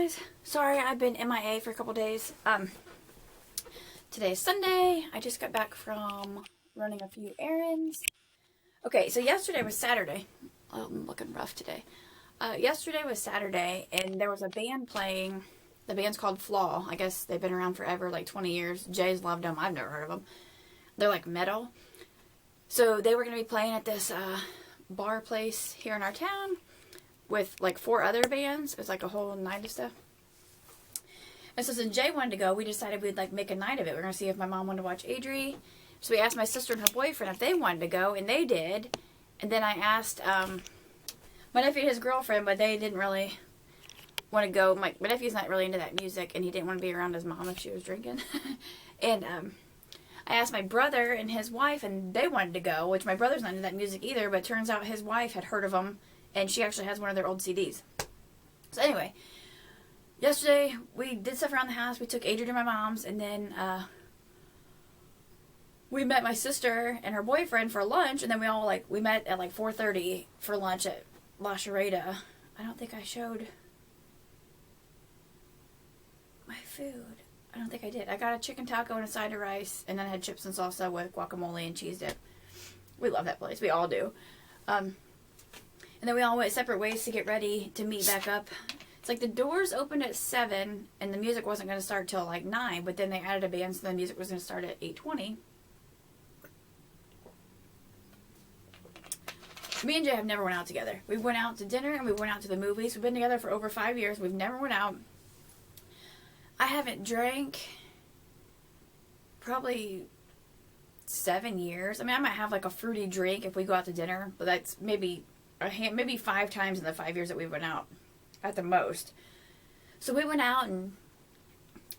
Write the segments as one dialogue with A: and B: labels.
A: guys. Sorry, I've been MIA for a couple days. Today's Sunday. I just got back from running a few errands. Okay, so yesterday was Saturday. Oh, I'm looking rough today. Yesterday was Saturday, and there was a band playing. The band's called Flaw. I guess they've been around forever, like 20 years. Jay's loved them. I've never heard of them. They're like metal. So they were going to be playing at this bar place here in our town with like 4 other bands. It was like a whole night of stuff. And so since Jay wanted to go, we decided we'd like make a night of it. We're going to see if my mom wanted to watch Adri. So we asked my sister and her boyfriend if they wanted to go, and they did. And then I asked my nephew and his girlfriend, but they didn't really want to go. My nephew's not really into that music, and he didn't want to be around his mom if she was drinking. And I asked my brother and his wife, and they wanted to go, which my brother's not into that music either, but it turns out his wife had heard of them, and she actually has one of their old CDs. So anyway, yesterday we did stuff around the house. We took Adrian to my mom's, and then we met my sister and her boyfriend for lunch, and then we met at like 4:30 for lunch at La Charreta. I don't think I showed my food. I don't think I did. I got a chicken taco and a side of rice, and then I had chips and salsa with guacamole and cheese dip. We love that place. We all do. And then we all went separate ways to get ready to meet back up. It's like the doors opened at 7, and the music wasn't going to start till like 9, but then they added a band, so the music was going to start at 8:20. Me and Jay have never went out together. We went out to dinner, and we went out to the movies. We've been together for over 5 years. We've never went out. I haven't drank probably 7 years. I mean, I might have like a fruity drink if we go out to dinner, but that's maybe 5 times in the 5 years that we went out at the most. So we went out, and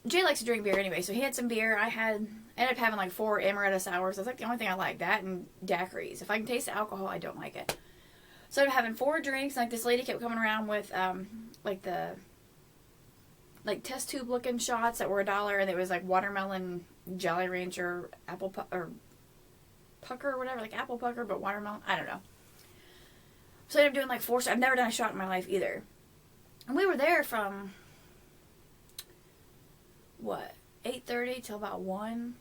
A: Jay likes to drink beer anyway, so he had some beer. I ended up having like 4 amaretto sours. That's like the only thing I like, that and daiquiris. If I can taste the alcohol, I don't like it. So I'm having 4 drinks, and like this lady kept coming around with like test tube looking shots that were $1, and it was like watermelon Jolly Rancher or pucker or whatever, like apple pucker, but watermelon. I don't know. So I ended up doing like 4 shots. I've never done a shot in my life either. And we were there from 8:30 till about 1.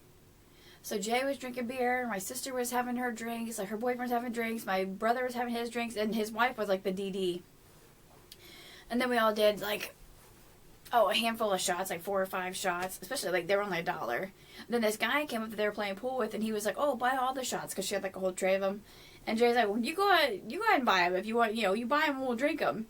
A: So Jay was drinking beer, my sister was having her drinks, like her boyfriend was having drinks, my brother was having his drinks, and his wife was like the DD. And then we all did like a handful of shots, like 4 or 5 shots, especially like they were only $1. And then this guy came up that they were playing pool with, and he was like, "Oh, buy all the shots," because she had like a whole tray of them. And Jay's like, "Well, you go ahead and buy them if you want. You buy them, and we'll drink them."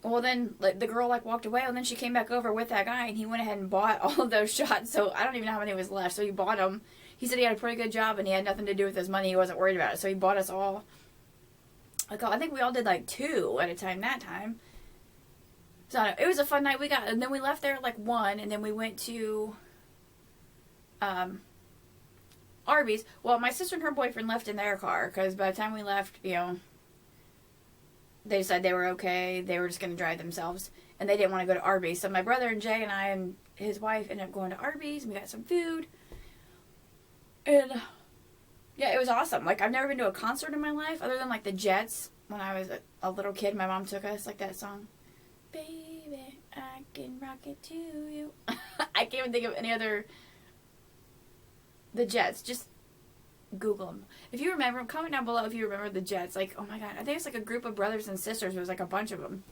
A: Well, then like the girl like walked away, and then she came back over with that guy, and he went ahead and bought all of those shots. So I don't even know how many was left. So he bought them. He said he had a pretty good job, and he had nothing to do with his money. He wasn't worried about it. So he bought us all. I think we all did like 2 at a time that time. So it was a fun night. And then we left there at like 1, and then we went to Arby's. Well, my sister and her boyfriend left in their car, because by the time we left, they decided they were okay. They were just going to drive themselves, and they didn't want to go to Arby's. So my brother and Jay and I and his wife ended up going to Arby's, and we got some food. And yeah, it was awesome. Like, I've never been to a concert in my life, other than like the Jets. When I was a little kid, my mom took us, like that song. Baby, I can rock it to you. I can't even think of any other. The Jets. Just Google them. If you remember, comment down below if you remember the Jets. Like, oh my god, I think it's like a group of brothers and sisters. It was like a bunch of them.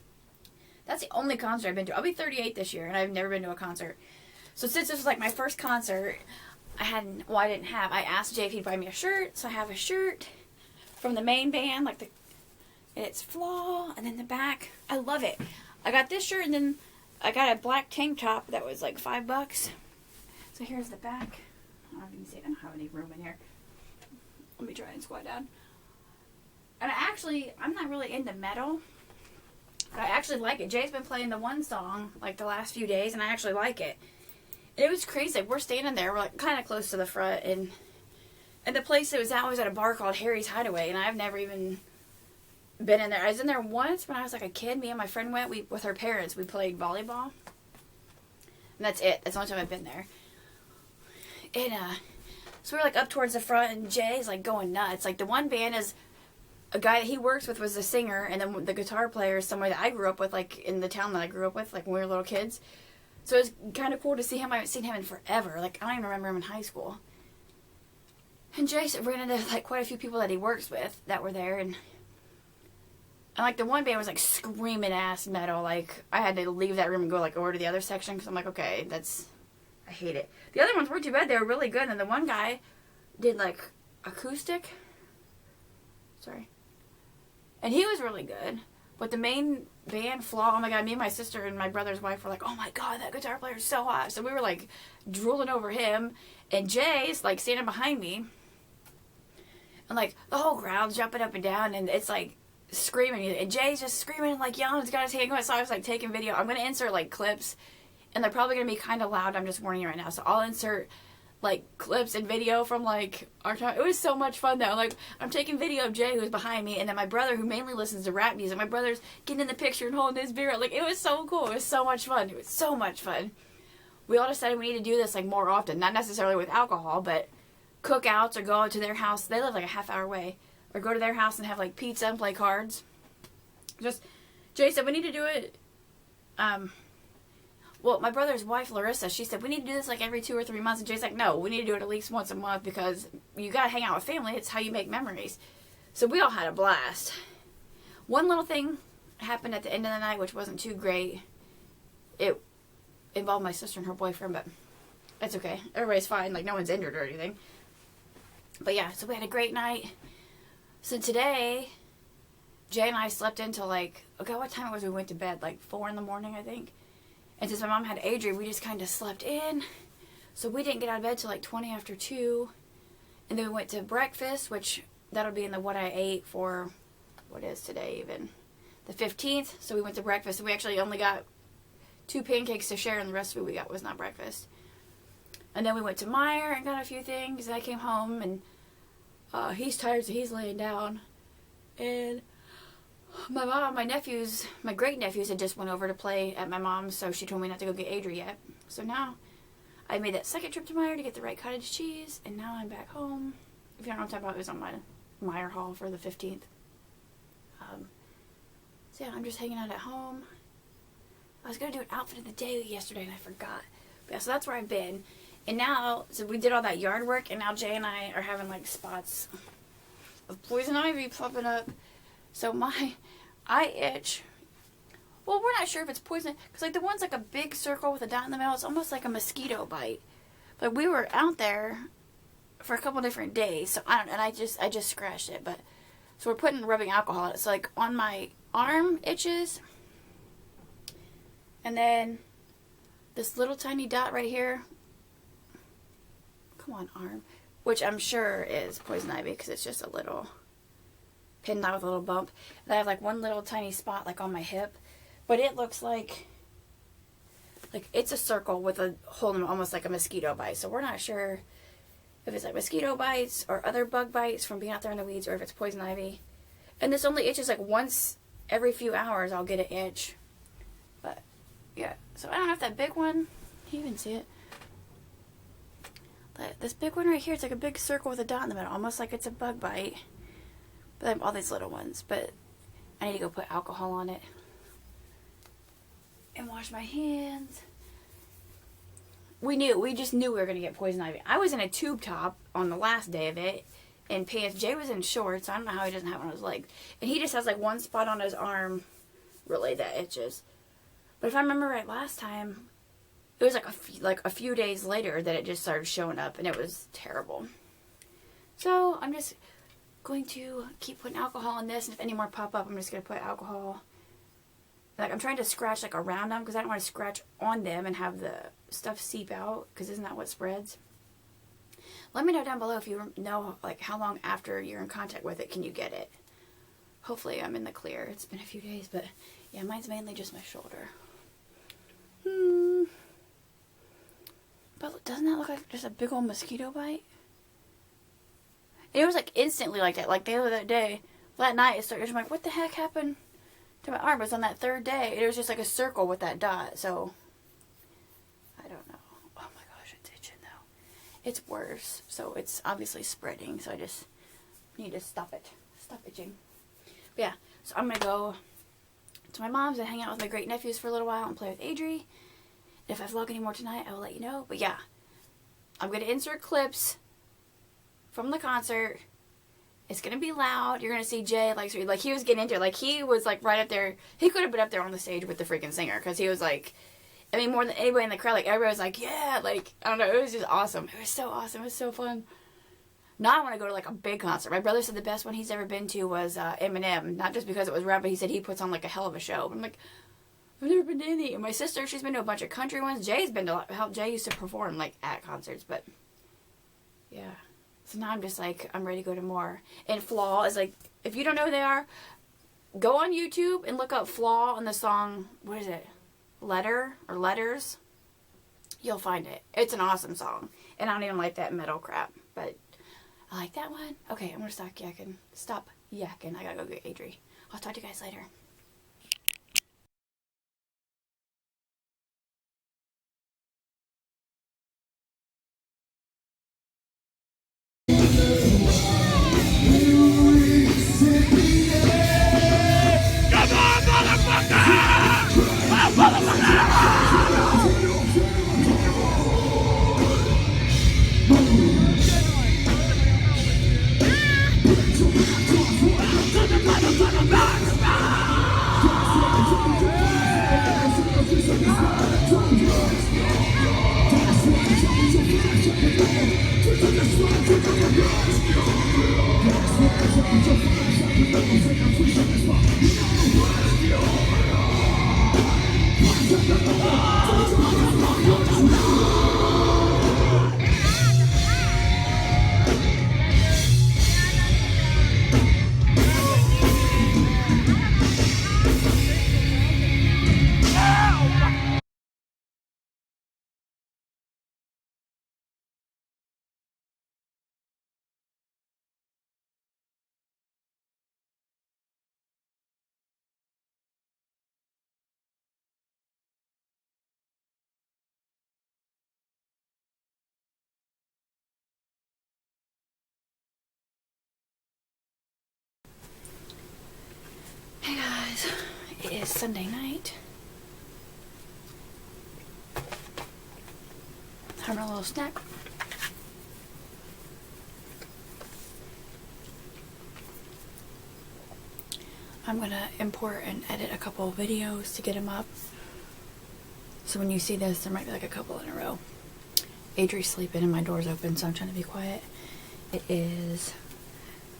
A: That's the only concert I've been to. I'll be 38 this year, and I've never been to a concert. So since this was like my first concert, I asked Jay if he'd buy me a shirt. So I have a shirt from the main band, and it's Flaw, and then the back. I love it. I got this shirt, and then I got a black tank top that was like $5. So here's the back. I don't know if you can see it. I don't have any room in here. Let me try and squat down. And I'm not really into metal. But I actually like it. Jay's been playing the one song like the last few days, and I actually like it. And it was crazy. Like, we're standing there. We're like kind of close to the front, and the place that was at was at a bar called Harry's Hideaway, and I've never even been in there. I was in there once when I was like a kid. Me and my friend went. With her parents. We played volleyball. And that's it. That's the only time I've been there. And so we're like up towards the front, and Jay's like going nuts. Like, the one band is a guy that he works with was a singer, and then the guitar player is somebody that I grew up with, like in the town that I grew up with, like when we were little kids. So it was kind of cool to see him. I haven't seen him in forever. Like, I don't even remember him in high school. And Jason ran into, like, quite a few people that he works with that were there. And like, the one band was, like, screaming ass metal. Like, I had to leave that room and go, like, over to the other section. Because I'm like, okay, I hate it. The other ones weren't too bad. They were really good. And the one guy did, like, acoustic. Sorry. And he was really good. But the main band, Flaw, oh my god, me and my sister and my brother's wife were like, oh my god, that guitar player is so hot. So we were like drooling over him. And Jay's like standing behind me. And like the whole crowd's jumping up and down. And it's like screaming. And Jay's just screaming and like yelling. He's got his hand going. So I was like taking video. I'm going to insert like clips. And they're probably going to be kind of loud. I'm just warning you right now. So I'll insert like clips and video from like our time. It was so much fun though. Like, I'm taking video of Jay, who's behind me, and then my brother, who mainly listens to rap music, my brother's getting in the picture and holding his beer. Like, it was so cool. It was so much fun. It was so much fun. We all decided we need to do this like more often, not necessarily with alcohol, but cookouts, or go out to their house. They live like a half hour away, or go to their house and have like pizza and play cards. Just Jay said we need to do it. Well, my brother's wife, Larissa, she said, we need to do this like every 2 or 3 months. And Jay's like, no, we need to do it at least once a month because you got to hang out with family. It's how you make memories. So we all had a blast. One little thing happened at the end of the night, which wasn't too great. It involved my sister and her boyfriend, but it's okay. Everybody's fine. Like, no one's injured or anything. But yeah, so we had a great night. So today, Jay and I slept until like, okay, what time was we went to bed? Like 4 in the morning, I think. And since my mom had Adrian, we just kind of slept in. So we didn't get out of bed till like 20 after 2. And then we went to breakfast, which that'll be in the what I ate for, what is today even? The 15th. So we went to breakfast. And we actually only got 2 pancakes to share, and the rest of it we got was not breakfast. And then we went to Meijer and got a few things. And I came home, and he's tired, so he's laying down. And my mom, my great nephews had just went over to play at my mom's, so she told me not to go get Adri yet. So now I made that second trip to Meijer to get the right cottage cheese, and now I'm back home. If you don't know what I'm talking about, it was on my Meijer haul for the 15th. So yeah, I'm just hanging out at home. I was going to do an outfit of the day yesterday, and I forgot. But yeah, so that's where I've been. And now, so we did all that yard work, and now Jay and I are having like spots of poison ivy popping up. So my eye itch, well, we're not sure if it's poison, because like the one's like a big circle with a dot in the middle. It's almost like a mosquito bite. But we were out there for a couple different days, so I don't know, and I just scratched it. But so we're rubbing alcohol on it. So like on my arm itches, and then this little tiny dot right here. Come on, arm, which I'm sure is poison ivy because it's just a little pinned out with a little bump. And I have like one little tiny spot like on my hip, but it looks like it's a circle with a hole in it, almost like a mosquito bite. So we're not sure if it's like mosquito bites or other bug bites from being out there in the weeds, or if it's poison ivy. And this only itches like once every few hours. I'll get an itch. But yeah, so I don't know if that big one, you can see it. But this big one right here, it's like a big circle with a dot in the middle, almost like it's a bug bite. But I have all these little ones. But I need to go put alcohol on it and wash my hands. We just knew we were going to get poison ivy. I was in a tube top on the last day of it, and pants. Jay was in shorts, so I don't know how he doesn't have it on his legs. And he just has like one spot on his arm, really, that itches. But if I remember right last time, it was like a few days later that it just started showing up, and it was terrible. So I'm just going to keep putting alcohol in this, and if any more pop up, I'm just going to put alcohol. Like, I'm trying to scratch like around them because I don't want to scratch on them and have the stuff seep out, because isn't that what spreads? Let me know down below if you know like how long after you're in contact with it can you get it. Hopefully I'm in the clear. It's been a few days, but yeah, mine's mainly just my shoulder. But doesn't that look like just a big old mosquito bite? And it was like instantly like that. Like the other day, that night, it started. I'm like, what the heck happened to my arm? It was on that third day. It was just like a circle with that dot. So I don't know. Oh my gosh, it's itching though. It's worse. So it's obviously spreading. So I just need to stop it. Stop itching. Yeah, so I'm going to go to my mom's and hang out with my great nephews for a little while and play with Adri. If I vlog any more tonight, I will let you know. But yeah, I'm going to insert clips from the concert. It's going to be loud. You're going to see Jay, like he was getting into it. Like, he was, like, right up there. He could have been up there on the stage with the freaking singer. Because he was, like, I mean, more than anybody in the crowd. Like, everybody was like, yeah. Like, I don't know. It was just awesome. It was so awesome. It was so fun. Now I want to go to, like, a big concert. My brother said the best one he's ever been to was Eminem. Not just because it was rap, but he said he puts on, like, a hell of a show. I'm like, I've never been to any. And my sister, she's been to a bunch of country ones. Jay's been to, Jay used to perform, like, at concerts. But, yeah. So now I'm just, like, I'm ready to go to more. And Flaw is, like, if you don't know who they are, go on YouTube and look up Flaw and the song, what is it? Letter or Letters. You'll find it. It's an awesome song. And I don't even like that metal crap. But I like that one. Okay, I'm going to stop yakking. Stop yakking. I got to go get Adri. I'll talk to you guys later. Hey guys, it is Sunday night. Having a little snack. I'm gonna import and edit a couple of videos to get them up. So when you see this, there might be like a couple in a row. Adri's sleeping and my door's open, so I'm trying to be quiet. It is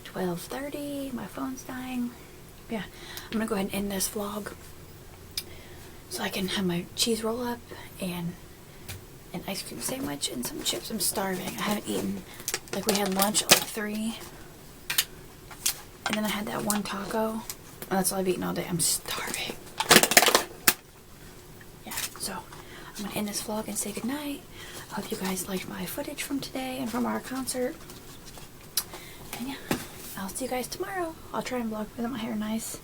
A: 12:30. My phone's dying. Yeah, I'm gonna go ahead and end this vlog so I can have my cheese roll up and an ice cream sandwich and some chips. I'm starving. I haven't eaten. Like, we had lunch at like 3, and then I had that one taco, and that's all I've eaten all day. I'm starving. Yeah, so I'm gonna end this vlog and say goodnight. I hope you guys liked my footage from today and from our concert. And yeah, I'll see you guys tomorrow. I'll try and vlog with my hair nice.